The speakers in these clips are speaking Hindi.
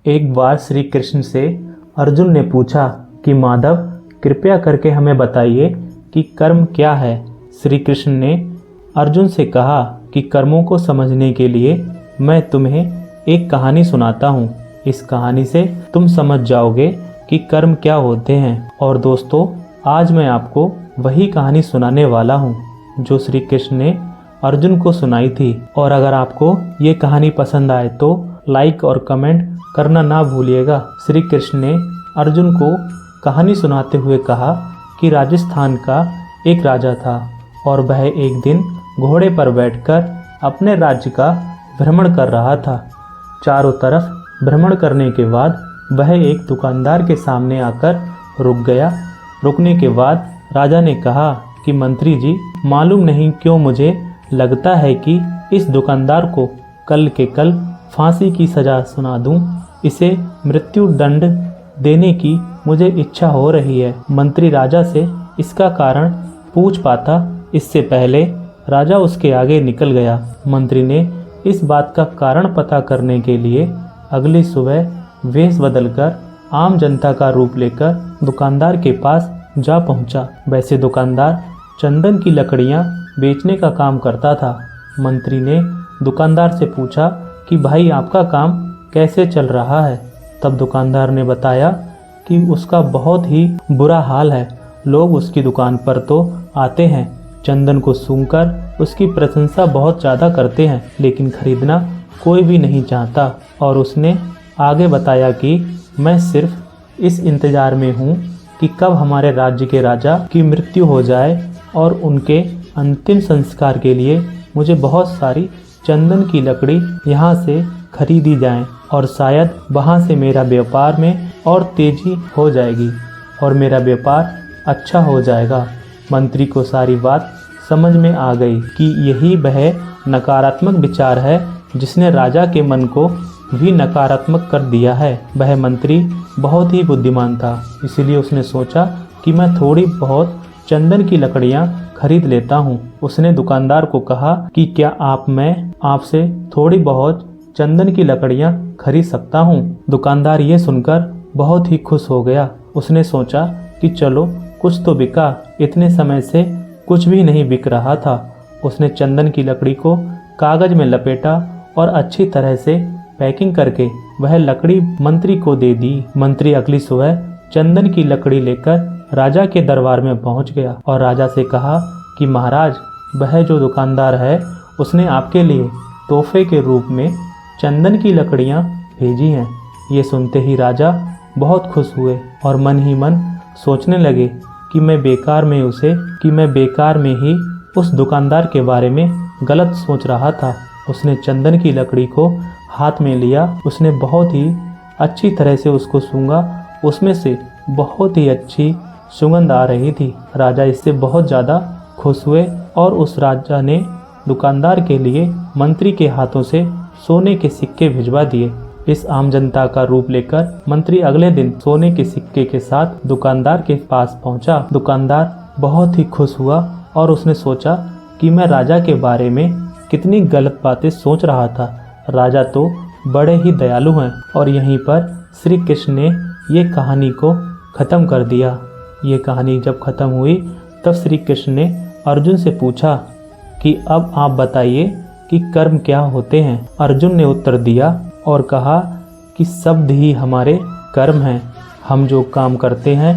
एक बार श्री कृष्ण से अर्जुन ने पूछा कि माधव, कृपया करके हमें बताइए कि कर्म क्या है। श्री कृष्ण ने अर्जुन से कहा कि कर्मों को समझने के लिए मैं तुम्हें एक कहानी सुनाता हूँ। इस कहानी से तुम समझ जाओगे कि कर्म क्या होते हैं। और दोस्तों, आज मैं आपको वही कहानी सुनाने वाला हूँ जो श्री कृष्ण ने अर्जुन को सुनाई थी। और अगर आपको ये कहानी पसंद आए तो लाइक और कमेंट करना ना भूलिएगा। श्री कृष्ण ने अर्जुन को कहानी सुनाते हुए कहा कि राजस्थान का एक राजा था और वह एक दिन घोड़े पर बैठकर अपने राज्य का भ्रमण कर रहा था। चारों तरफ भ्रमण करने के बाद वह एक दुकानदार के सामने आकर रुक गया। रुकने के बाद राजा ने कहा कि मंत्री जी, मालूम नहीं क्यों मुझे लगता है कि इस दुकानदार को कल के कल फांसी की सज़ा सुना दूं। इसे मृत्यु दंड देने की मुझे इच्छा हो रही है। मंत्री राजा से इसका कारण पूछ पाता इससे पहले राजा उसके आगे निकल गया। मंत्री ने इस बात का कारण पता करने के लिए अगली सुबह वेश बदलकर आम जनता का रूप लेकर दुकानदार के पास जा पहुंचा। वैसे दुकानदार चंदन की लकड़ियां बेचने का काम करता था। मंत्री ने दुकानदार से पूछा कि भाई, आपका काम कैसे चल रहा है। तब दुकानदार ने बताया कि उसका बहुत ही बुरा हाल है। लोग उसकी दुकान पर तो आते हैं, चंदन को सूंघकर उसकी प्रशंसा बहुत ज़्यादा करते हैं, लेकिन खरीदना कोई भी नहीं चाहता। और उसने आगे बताया कि मैं सिर्फ इस इंतज़ार में हूँ कि कब हमारे राज्य के राजा की मृत्यु हो जाए और उनके अंतिम संस्कार के लिए मुझे बहुत सारी चंदन की लकड़ी यहाँ से खरीदी जाए और शायद वहाँ से मेरा व्यापार में और तेज़ी हो जाएगी और मेरा व्यापार अच्छा हो जाएगा। मंत्री को सारी बात समझ में आ गई कि यही वह नकारात्मक विचार है जिसने राजा के मन को भी नकारात्मक कर दिया है। वह मंत्री बहुत ही बुद्धिमान था, इसीलिए उसने सोचा कि मैं थोड़ी बहुत चंदन की लकड़ियाँ खरीद लेता हूँ। उसने दुकानदार को कहा कि क्या मैं आपसे थोड़ी बहुत चंदन की लकड़ियाँ खरीद सकता हूँ। दुकानदार ये सुनकर बहुत ही खुश हो गया। उसने सोचा कि चलो कुछ तो बिका, इतने समय से कुछ भी नहीं बिक रहा था। उसने चंदन की लकड़ी को कागज में लपेटा और अच्छी तरह से पैकिंग करके वह लकड़ी मंत्री को दे दी। मंत्री अगली सुबह चंदन की लकड़ी लेकर राजा के दरबार में पहुंच गया और राजा से कहा कि महाराज, वह जो दुकानदार है उसने आपके लिए तोहफे के रूप में चंदन की लकड़ियां भेजी हैं। ये सुनते ही राजा बहुत खुश हुए और मन ही मन सोचने लगे कि मैं बेकार में ही उस दुकानदार के बारे में गलत सोच रहा था। उसने चंदन की लकड़ी को हाथ में लिया। उसने बहुत ही अच्छी तरह से उसको सूंघा। उसमें से बहुत ही अच्छी सुगंध आ रही थी। राजा इससे बहुत ज़्यादा खुश हुए और उस राजा ने दुकानदार के लिए मंत्री के हाथों से सोने के सिक्के भिजवा दिए। इस आम जनता का रूप लेकर मंत्री अगले दिन सोने के सिक्के के साथ दुकानदार के पास पहुंचा। दुकानदार बहुत ही खुश हुआ और उसने सोचा कि मैं राजा के बारे में कितनी गलत बातें सोच रहा था। राजा तो बड़े ही दयालु हैं। और यहीं पर श्री कृष्ण ने ये कहानी को ख़त्म कर दिया। ये कहानी जब ख़त्म हुई तब श्री कृष्ण ने अर्जुन से पूछा कि अब आप बताइए कि कर्म क्या होते हैं। अर्जुन ने उत्तर दिया और कहा कि शब्द ही हमारे कर्म हैं। हम जो काम करते हैं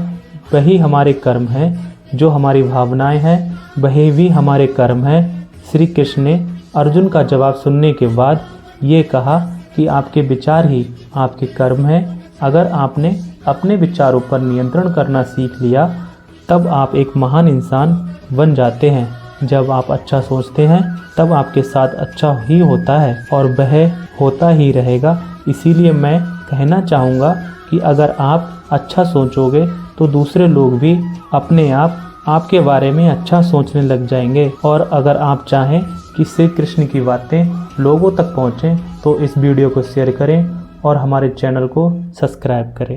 वही हमारे कर्म हैं। जो हमारी भावनाएं हैं वही भी हमारे कर्म हैं। श्री कृष्ण ने अर्जुन का जवाब सुनने के बाद ये कहा कि आपके विचार ही आपके कर्म हैं। अगर आपने अपने विचारों पर नियंत्रण करना सीख लिया तब आप एक महान इंसान बन जाते हैं। जब आप अच्छा सोचते हैं तब आपके साथ अच्छा ही होता है और वह होता ही रहेगा। इसीलिए मैं कहना चाहूँगा कि अगर आप अच्छा सोचोगे तो दूसरे लोग भी अपने आप आपके बारे में अच्छा सोचने लग जाएंगे। और अगर आप चाहें कि श्री कृष्ण की बातें लोगों तक पहुँचें तो इस वीडियो को शेयर करें और हमारे चैनल को सब्सक्राइब करें।